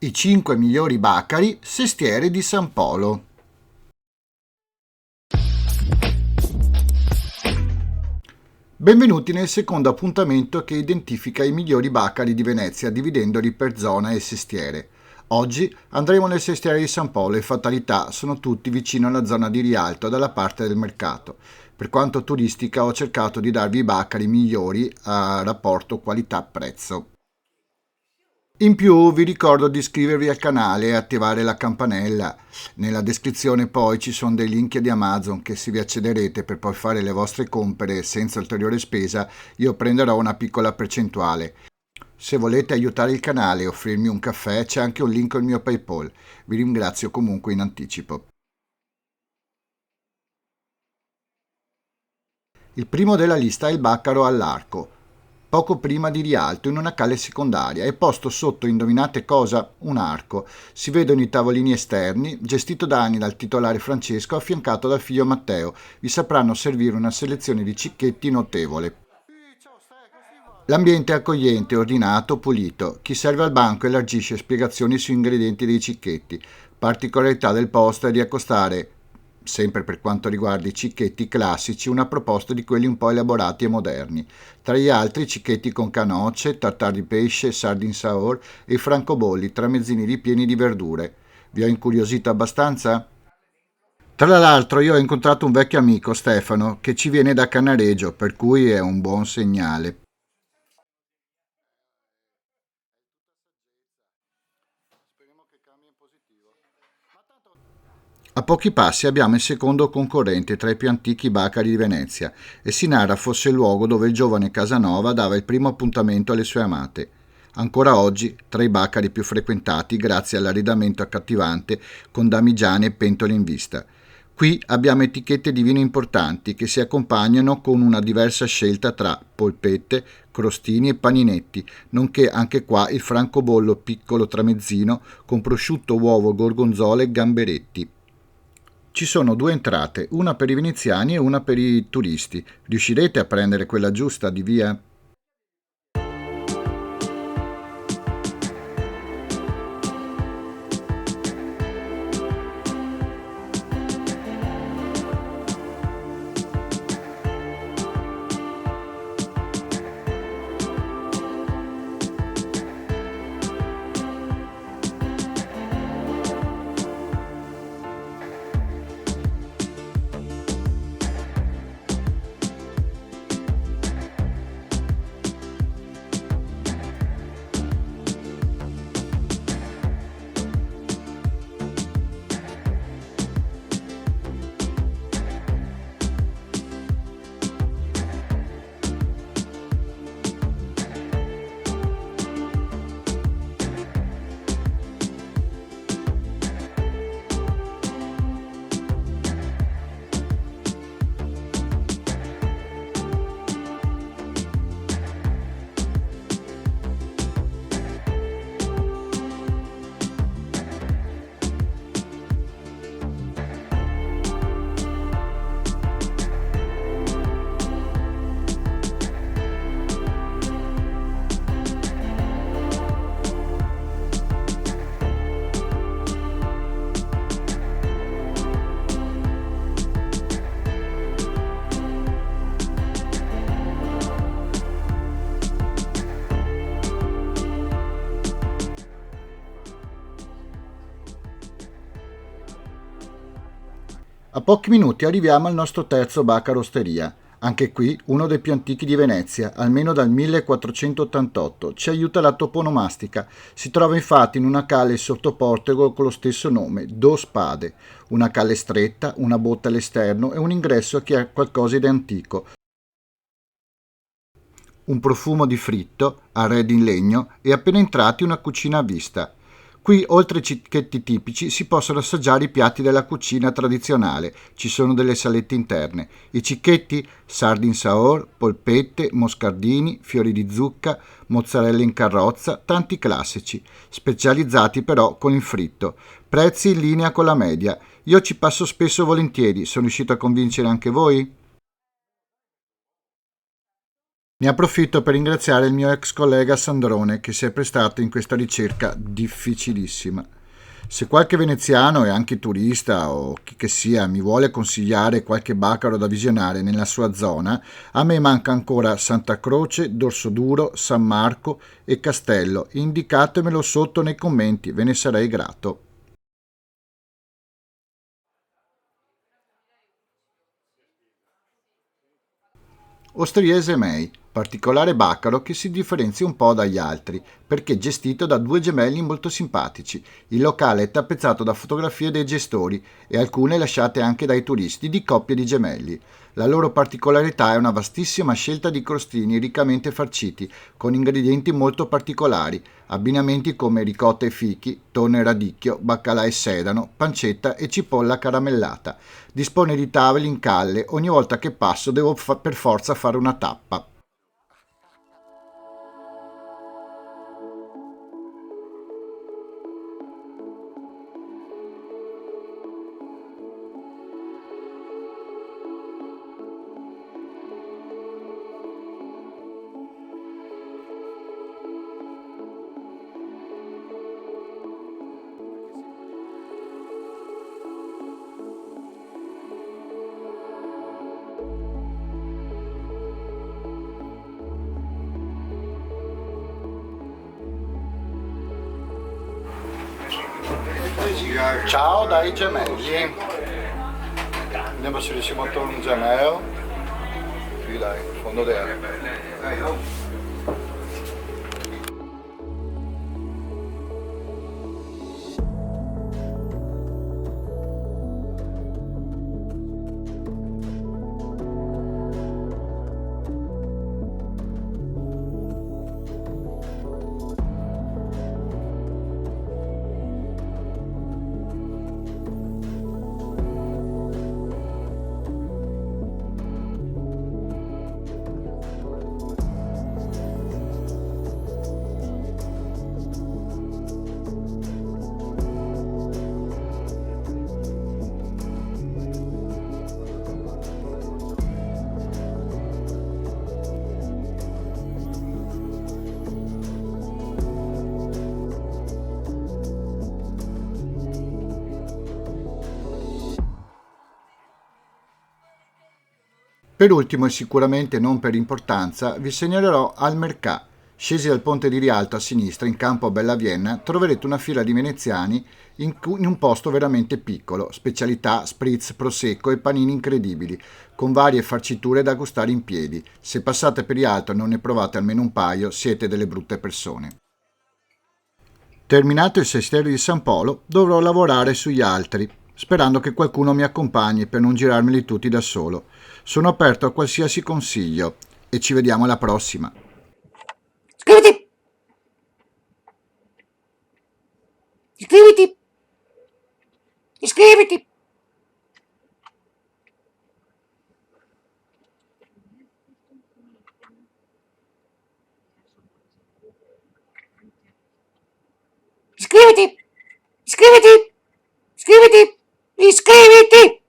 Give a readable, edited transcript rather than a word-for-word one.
I 5 migliori baccari Sestiere di San Polo. Benvenuti nel secondo appuntamento che identifica i migliori baccari di Venezia dividendoli per zona e sestiere. Oggi andremo nel sestiere di San Polo e fatalità sono tutti vicino alla zona di Rialto dalla parte del mercato. Per quanto turistica ho cercato di darvi i baccari migliori a rapporto qualità-prezzo. In più vi ricordo di iscrivervi al canale e attivare la campanella. Nella descrizione poi ci sono dei link di Amazon che se vi accederete per poi fare le vostre compere senza ulteriore spesa io prenderò una piccola percentuale. Se volete aiutare il canale e offrirmi un caffè c'è anche un link al mio PayPal. Vi ringrazio comunque in anticipo. Il primo della lista è il Baccaro all'Arco. Poco prima di Rialto, in una calle secondaria, e posto sotto, indovinate cosa? Un arco. Si vedono i tavolini esterni, gestito da anni dal titolare Francesco, affiancato dal figlio Matteo. Vi sapranno servire una selezione di cicchetti notevole. L'ambiente è accogliente, ordinato, pulito. Chi serve al banco elargisce spiegazioni sui ingredienti dei cicchetti. Particolarità del posto è di accostare, sempre per quanto riguarda i cicchetti classici, una proposta di quelli un po' elaborati e moderni. Tra gli altri cicchetti con canocce, tartare di pesce, sardine saor e francobolli, tramezzini ripieni di verdure. Vi ho incuriosito abbastanza? Tra l'altro io ho incontrato un vecchio amico, Stefano, che ci viene da Cannaregio, per cui è un buon segnale. A pochi passi abbiamo il secondo concorrente tra i più antichi baccari di Venezia e si narra fosse il luogo dove il giovane Casanova dava il primo appuntamento alle sue amate. Ancora oggi tra i baccari più frequentati grazie all'arredamento accattivante con damigiane e pentole in vista. Qui abbiamo etichette di vino importanti che si accompagnano con una diversa scelta tra polpette, crostini e paninetti, nonché anche qua il francobollo piccolo tramezzino con prosciutto, uovo, gorgonzola e gamberetti. Ci sono due entrate, una per i veneziani e una per i turisti. Riuscirete a prendere quella giusta di via? A pochi minuti arriviamo al nostro terzo baccaro osteria. Anche qui uno dei più antichi di Venezia, almeno dal 1488. Ci aiuta la toponomastica. Si trova infatti in una calle sotto portico con lo stesso nome, Do Spade. Una calle stretta, una botte all'esterno e un ingresso che ha qualcosa di antico. Un profumo di fritto, arredi in legno e appena entrati una cucina a vista. Qui, oltre ai cicchetti tipici, si possono assaggiare i piatti della cucina tradizionale. Ci sono delle salette interne. I cicchetti? Sardine saor, polpette, moscardini, fiori di zucca, mozzarella in carrozza, tanti classici, specializzati però con il fritto. Prezzi in linea con la media. Io ci passo spesso volentieri. Sono riuscito a convincere anche voi? Ne approfitto per ringraziare il mio ex collega Sandrone che si è prestato in questa ricerca difficilissima. Se qualche veneziano e anche turista o chi che sia mi vuole consigliare qualche bacaro da visionare nella sua zona, a me manca ancora Santa Croce, Dorsoduro, San Marco e Castello. Indicatemelo sotto nei commenti, ve ne sarei grato. Ostriese May, particolare baccaro che si differenzia un po' dagli altri, perché è gestito da due gemelli molto simpatici. Il locale è tappezzato da fotografie dei gestori e alcune lasciate anche dai turisti di coppie di gemelli. La loro particolarità è una vastissima scelta di crostini riccamente farciti, con ingredienti molto particolari, abbinamenti come ricotta e fichi, tonno e radicchio, baccalà e sedano, pancetta e cipolla caramellata. Dispone di tavoli in calle, ogni volta che passo devo per forza fare una tappa. Ciao dai gemelli. Vediamo se riusciamo a trovare un gemello. Qui dai, fondo dentro. Per ultimo e sicuramente non per importanza, vi segnalerò al Mercà. Scesi dal ponte di Rialto a sinistra, in campo a Bella Vienna, troverete una fila di veneziani in un posto veramente piccolo, specialità, spritz, prosecco e panini incredibili, con varie farciture da gustare in piedi. Se passate per Rialto e non ne provate almeno un paio, siete delle brutte persone. Terminato il sestiere di San Polo, dovrò lavorare sugli altri, sperando che qualcuno mi accompagni per non girarmeli tutti da solo. Sono aperto a qualsiasi consiglio e ci vediamo alla prossima. Iscriviti! Iscriviti! Iscriviti! Iscriviti! Iscriviti! Iscriviti! Iscriviti!